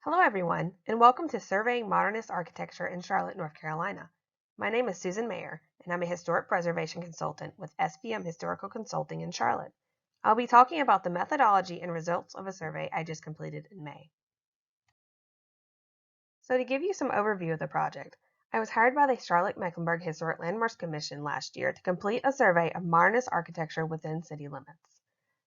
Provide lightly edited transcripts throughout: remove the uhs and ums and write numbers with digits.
Hello everyone, and welcome to Surveying Modernist Architecture in Charlotte, North Carolina. My name is Susan Mayer, and I'm a Historic Preservation Consultant with SVM Historical Consulting in Charlotte. I'll be talking about the methodology and results of a survey I just completed in May. So to give you some overview of the project, I was hired by the Charlotte-Mecklenburg Historic Landmarks Commission last year to complete a survey of modernist architecture within city limits.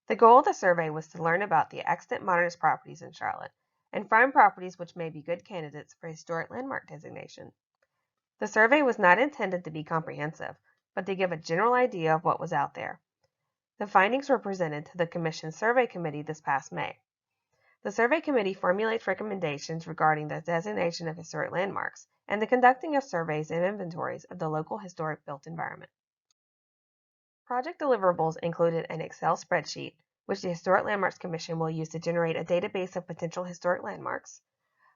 The goal of the survey was to learn about the extant modernist properties in Charlotte and find properties which may be good candidates for historic landmark designation. The survey was not intended to be comprehensive, but to give a general idea of what was out there. The findings were presented to the Commission's Survey Committee this past May. The Survey Committee formulates recommendations regarding the designation of historic landmarks and the conducting of surveys and inventories of the local historic built environment. Project deliverables included an Excel spreadsheet, which the Historic Landmarks Commission will use to generate a database of potential historic landmarks,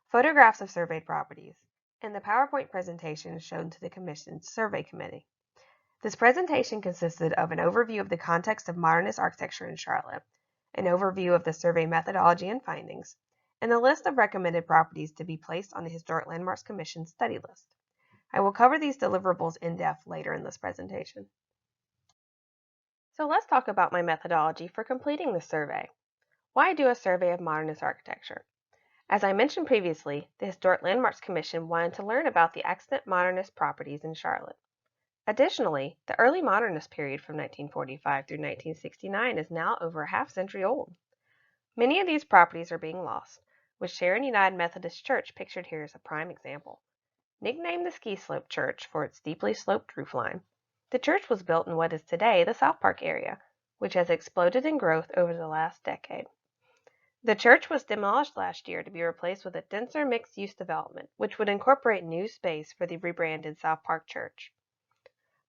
photographs of surveyed properties, and the PowerPoint presentation shown to the Commission's Survey Committee. This presentation consisted of an overview of the context of modernist architecture in Charlotte, an overview of the survey methodology and findings, and a list of recommended properties to be placed on the Historic Landmarks Commission study list. I will cover these deliverables in depth later in this presentation. So let's talk about my methodology for completing the survey. Why do a survey of modernist architecture? As I mentioned previously, the Historic Landmarks Commission wanted to learn about the extant modernist properties in Charlotte. Additionally, the early modernist period from 1945 through 1969 is now over a half-century old. Many of these properties are being lost, with Sharon United Methodist Church pictured here as a prime example. Nicknamed the Ski Slope Church for its steeply sloped roofline, the church was built in what is today the South Park area, which has exploded in growth over the last decade. The church was demolished last year to be replaced with a denser mixed-use development, which would incorporate new space for the rebranded South Park Church.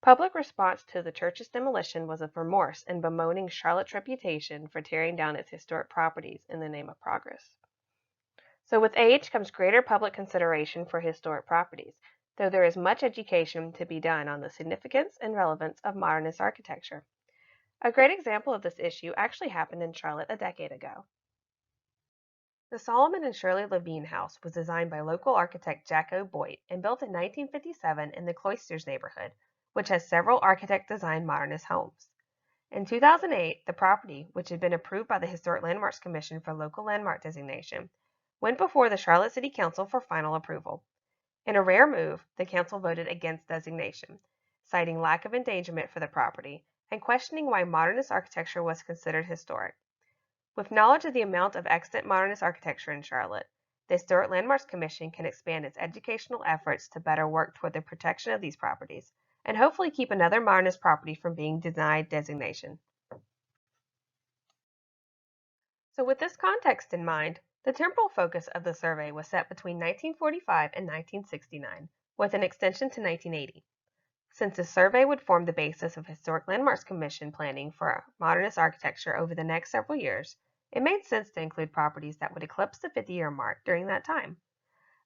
Public response to the church's demolition was of remorse and bemoaning Charlotte's reputation for tearing down its historic properties in the name of progress. So with age comes greater public consideration for historic properties, though there is much education to be done on the significance and relevance of modernist architecture. A great example of this issue actually happened in Charlotte a decade ago. The Solomon and Shirley LEVINE house was designed by local architect Jack O. Boyd and built in 1957 in the Cloisters neighborhood, which has several architect-designed modernist homes. In 2008, the property, which had been approved by the Historic Landmarks Commission for local landmark designation, went before the Charlotte City Council for final approval. In a rare move, the council voted against designation, citing lack of endangerment for the property and questioning why modernist architecture was considered historic. With knowledge of the amount of extant modernist architecture in Charlotte, the Historic Landmarks Commission can expand its educational efforts to better work toward the protection of these properties and hopefully keep another modernist property from being denied designation. So with this context in mind, the temporal focus of the survey was set between 1945 and 1969, with an extension to 1980. Since the survey would form the basis of Historic Landmarks Commission planning for modernist architecture over the next several years, it made sense to include properties that would eclipse the 50-year mark during that time.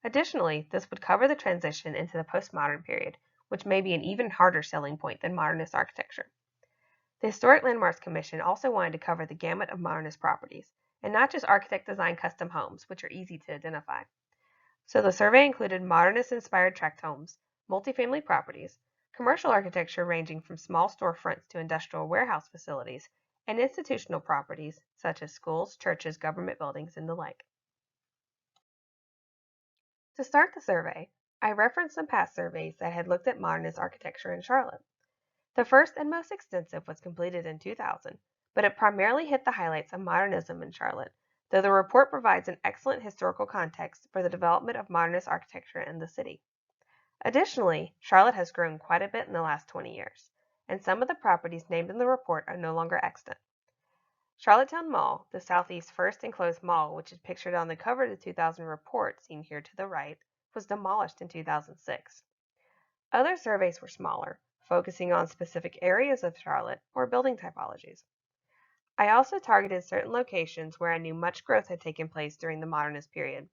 Additionally, this would cover the transition into the postmodern period, which may be an even harder selling point than modernist architecture. The Historic Landmarks Commission also wanted to cover the gamut of modernist properties, and not just architect-designed custom homes, which are easy to identify. So the survey included modernist-inspired tract homes, multifamily properties, commercial architecture ranging from small storefronts to industrial warehouse facilities, and institutional properties such as schools, churches, government buildings, and the like. To start the survey, I referenced some past surveys that had looked at modernist architecture in Charlotte. The first and most extensive was completed in 2000, but it primarily hit the highlights of modernism in Charlotte, though the report provides an excellent historical context for the development of modernist architecture in the city. Additionally, Charlotte has grown quite a bit in the last 20 years, and some of the properties named in the report are no longer extant. Charlottetown Mall, the Southeast's first enclosed mall, which is pictured on the cover of the 2000 report seen here to the right, was demolished in 2006. Other surveys were smaller, focusing on specific areas of Charlotte or building typologies. I also targeted certain locations where I knew much growth had taken place during the modernist period,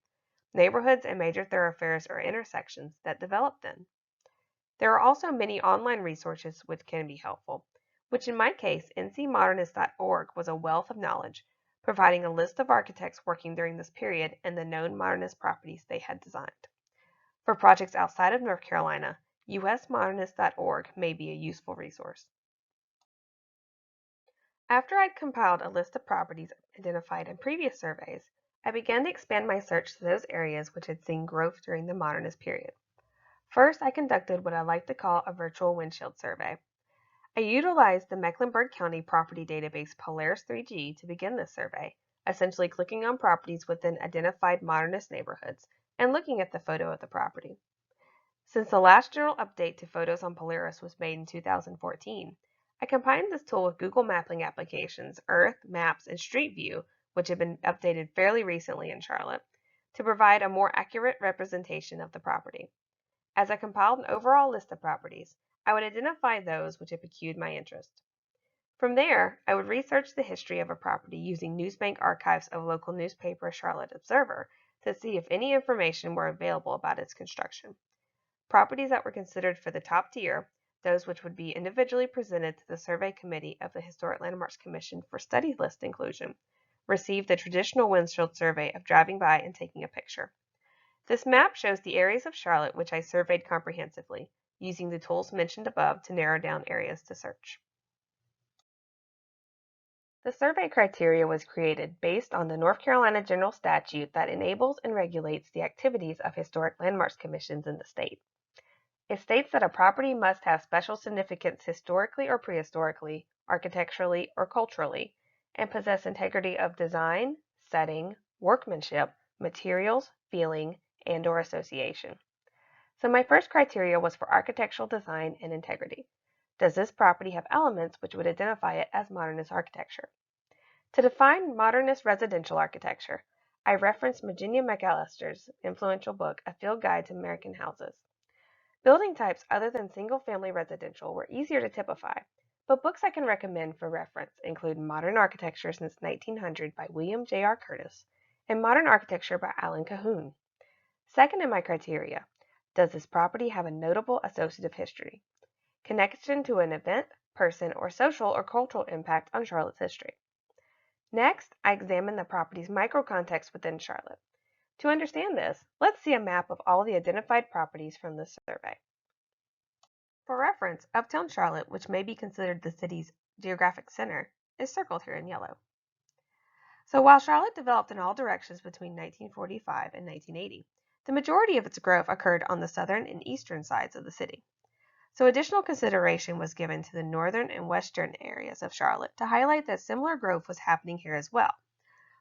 neighborhoods and major thoroughfares or intersections that developed then. There are also many online resources which can be helpful, which in my case, ncmodernist.org was a wealth of knowledge, providing a list of architects working during this period and the known modernist properties they had designed. For projects outside of North Carolina, usmodernist.org may be a useful resource. After I'd compiled a list of properties identified in previous surveys, I began to expand my search to those areas which had seen growth during the modernist period. First, I conducted what I like to call a virtual windshield survey. I utilized the Mecklenburg County property database Polaris 3G to begin this survey, essentially clicking on properties within identified modernist neighborhoods and looking at the photo of the property. Since the last general update to photos on Polaris was made in 2014, I combined this tool with Google mapping applications Earth, Maps, and Street View, which have been updated fairly recently in Charlotte, to provide a more accurate representation of the property. As I compiled an overall list of properties, I would identify those which had piqued my interest. From there, I would research the history of a property using Newsbank archives of local newspaper Charlotte Observer to see if any information were available about its construction. Properties that were considered for the top tier, those which would be individually presented to the Survey Committee of the Historic Landmarks Commission for study list inclusion, received the traditional windshield survey of driving by and taking a picture. This map shows the areas of Charlotte which I surveyed comprehensively, using the tools mentioned above to narrow down areas to search. The survey criteria was created based on the North Carolina General Statute that enables and regulates the activities of historic landmarks commissions in the state. It states that a property must have special significance historically or prehistorically, architecturally or culturally, and possess integrity of design, setting, workmanship, materials, feeling, and/or association. So my first criteria was for architectural design and integrity. Does this property have elements which would identify it as modernist architecture? To define modernist residential architecture, I referenced Virginia McAllister's influential book, A Field Guide to American Houses. Building types other than single-family residential were easier to typify, but books I can recommend for reference include Modern Architecture Since 1900 by William J.R. Curtis and Modern Architecture by Alan Cahoon. Second in my criteria, does this property have a notable associative history? Connection to an event, person, or social or cultural impact on Charlotte's history. Next, I examine the property's microcontext within Charlotte. To understand this, let's see a map of all the identified properties from this survey. For reference, Uptown Charlotte, which may be considered the city's geographic center, is circled here in yellow. So while Charlotte developed in all directions between 1945 and 1980, the majority of its growth occurred on the southern and eastern sides of the city. So additional consideration was given to the northern and western areas of Charlotte to highlight that similar growth was happening here as well.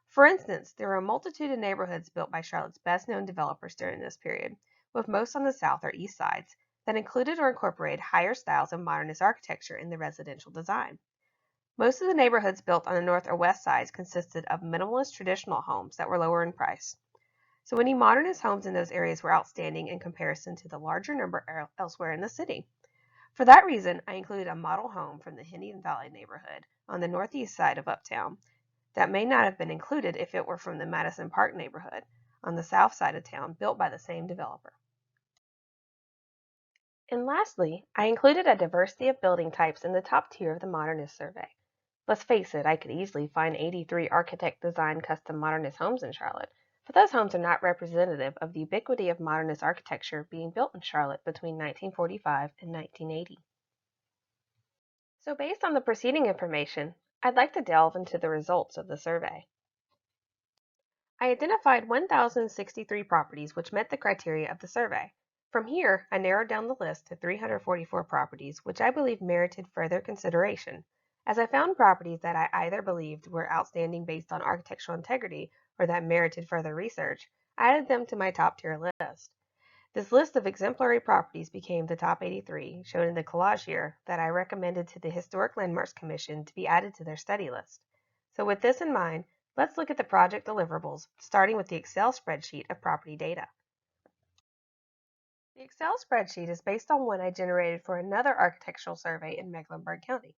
For instance, there were a multitude of neighborhoods built by Charlotte's best-known developers during this period, with most on the south or east sides, that included or incorporated higher styles of modernist architecture in the residential design. Most of the neighborhoods built on the north or west sides consisted of minimalist traditional homes that were lower in price. So any modernist homes in those areas were outstanding in comparison to the larger number elsewhere in the city. For that reason, I included a model home from the Indian Valley neighborhood on the northeast side of Uptown that may not have been included if it were from the Madison Park neighborhood on the south side of town built by the same developer. And lastly, I included a diversity of building types in the top tier of the modernist survey. Let's face it, I could easily find 83 architect-designed custom modernist homes in Charlotte, but those homes are not representative of the ubiquity of modernist architecture being built in Charlotte between 1945 and 1980. So based on the preceding information, I'd like to delve into the results of the survey. I identified 1,063 properties which met the criteria of the survey. From here, I narrowed down the list to 344 properties which I believe merited further consideration, as I found properties that I either believed were outstanding based on architectural integrity or that merited further research. I added them to my top tier list. This list of exemplary properties became the top 83, shown in the collage here, that I recommended to the Historic Landmarks Commission to be added to their study list. So with this in mind, let's look at the project deliverables, starting with the Excel spreadsheet of property data. The Excel spreadsheet is based on one I generated for another architectural survey in Mecklenburg County,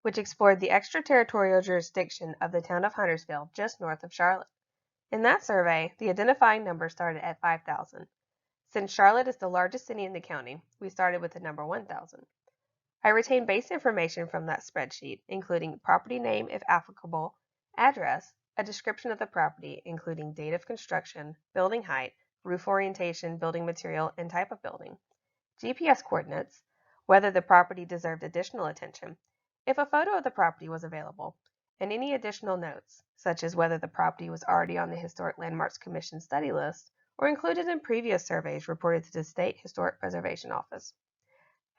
which explored the extraterritorial jurisdiction of the town of Huntersville, just north of Charlotte. In that survey, the identifying number started at 5,000. Since Charlotte is the largest city in the county, we started with the number 1,000. I retained base information from that spreadsheet, including property name if applicable, address, a description of the property including date of construction, building height, roof orientation, building material, and type of building, GPS coordinates, whether the property deserved additional attention, if a photo of the property was available, and any additional notes, such as whether the property was already on the Historic Landmarks Commission study list or included in previous surveys reported to the State Historic Preservation Office.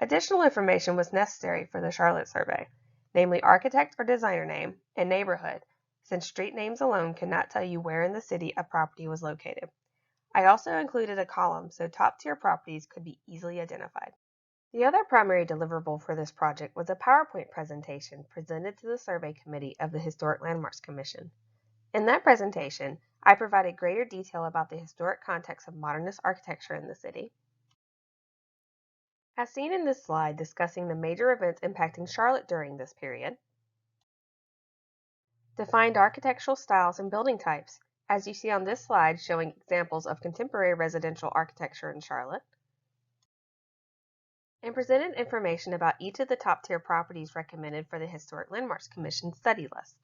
Additional information was necessary for the Charlotte survey, namely architect or designer name and neighborhood, since street names alone could not tell you where in the city a property was located. I also included a column so top-tier properties could be easily identified. The other primary deliverable for this project was a PowerPoint presentation presented to the Survey Committee of the Historic Landmarks Commission. In that presentation, I provided greater detail about the historic context of modernist architecture in the city. As seen in this slide discussing the major events impacting Charlotte during this period, defined architectural styles and building types, as you see on this slide showing examples of contemporary residential architecture in Charlotte, and presented information about each of the top-tier properties recommended for the Historic Landmarks Commission study list.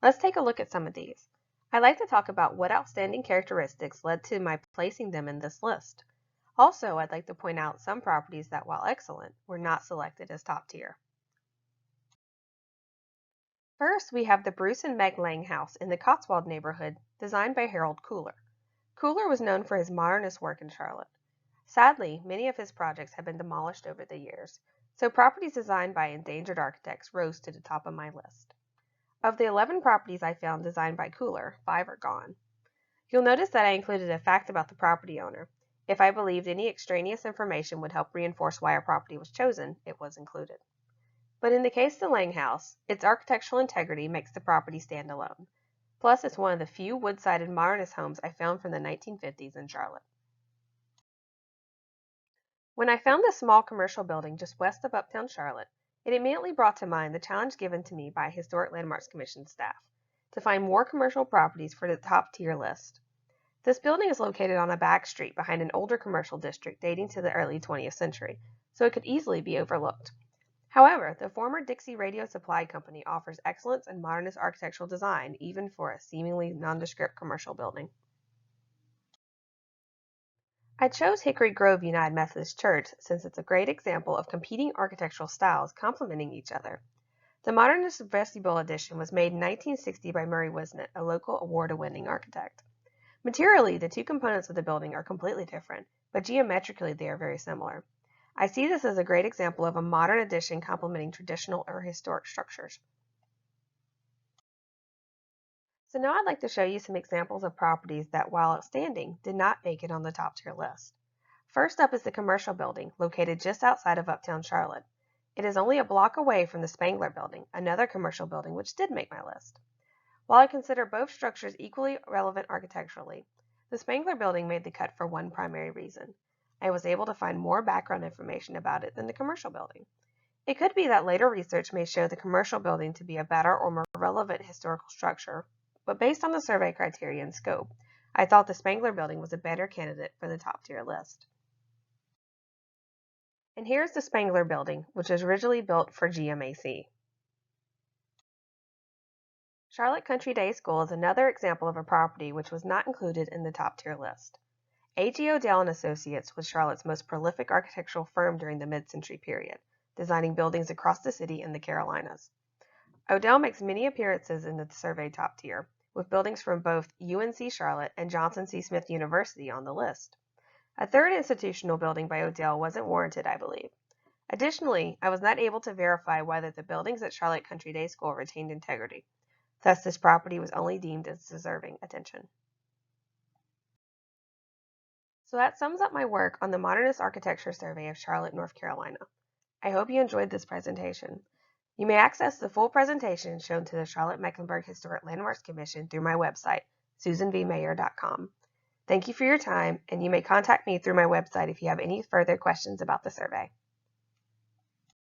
Let's take a look at some of these. I'd like to talk about what outstanding characteristics led to my placing them in this list. Also, I'd like to point out some properties that, while excellent, were not selected as top tier. First, we have the Bruce and Meg Laing house in the Cotswold neighborhood, designed by Harold Cooler. Cooler was known for his modernist work in Charlotte. Sadly, many of his projects have been demolished over the years, so properties designed by endangered architects rose to the top of my list. Of the 11 properties I found designed by Cooler, 5 are gone. You'll notice that I included a fact about the property owner. If I believed any extraneous information would help reinforce why a property was chosen, it was included. But in the case of the Laing house, its architectural integrity makes the property stand alone. Plus, it's one of the few wood-sided modernist homes I found from the 1950s in Charlotte. When I found this small commercial building just west of Uptown Charlotte, it immediately brought to mind the challenge given to me by Historic Landmarks Commission staff to find more commercial properties for the top-tier list. This building is located on a back street behind an older commercial district dating to the early 20th century, so it could easily be overlooked. However, the former Dixie Radio Supply Company offers excellence in modernist architectural design even for a seemingly nondescript commercial building. I chose Hickory Grove United Methodist Church since it's a great example of competing architectural styles complementing each other. The Modernist Vestibule Addition was made in 1960 by Murray Wisnett, a local award-winning architect. Materially, the two components of the building are completely different, but geometrically they are very similar. I see this as a great example of a modern addition complementing traditional or historic structures. So now I'd like to show you some examples of properties that, while outstanding, did not make it on the top tier list. First up is the commercial building, located just outside of Uptown Charlotte. It is only a block away from the Spangler building, another commercial building which did make my list. While I consider both structures equally relevant architecturally, the Spangler building made the cut for one primary reason. I was able to find more background information about it than the commercial building. It could be that later research may show the commercial building to be a better or more relevant historical structure, but based on the survey criteria and scope, I thought the Spangler building was a better candidate for the top tier list. And here's the Spangler building, which was originally built for GMAC. Charlotte Country Day School is another example of a property which was not included in the top tier list. A.G. Odell & Associates was Charlotte's most prolific architectural firm during the mid-century period, designing buildings across the city and the Carolinas. Odell makes many appearances in the survey top tier, with buildings from both UNC Charlotte and Johnson C. Smith University on the list. A third institutional building by Odell wasn't warranted, I believe. Additionally, I was not able to verify whether the buildings at Charlotte Country Day School retained integrity. Thus, this property was only deemed as deserving attention. So that sums up my work on the Modernist Architecture Survey of Charlotte, North Carolina. I hope you enjoyed this presentation. You may access the full presentation shown to the Charlotte-Mecklenburg Historic Landmarks Commission through my website, susanvmayer.com. Thank you for your time, and you may contact me through my website if you have any further questions about the survey.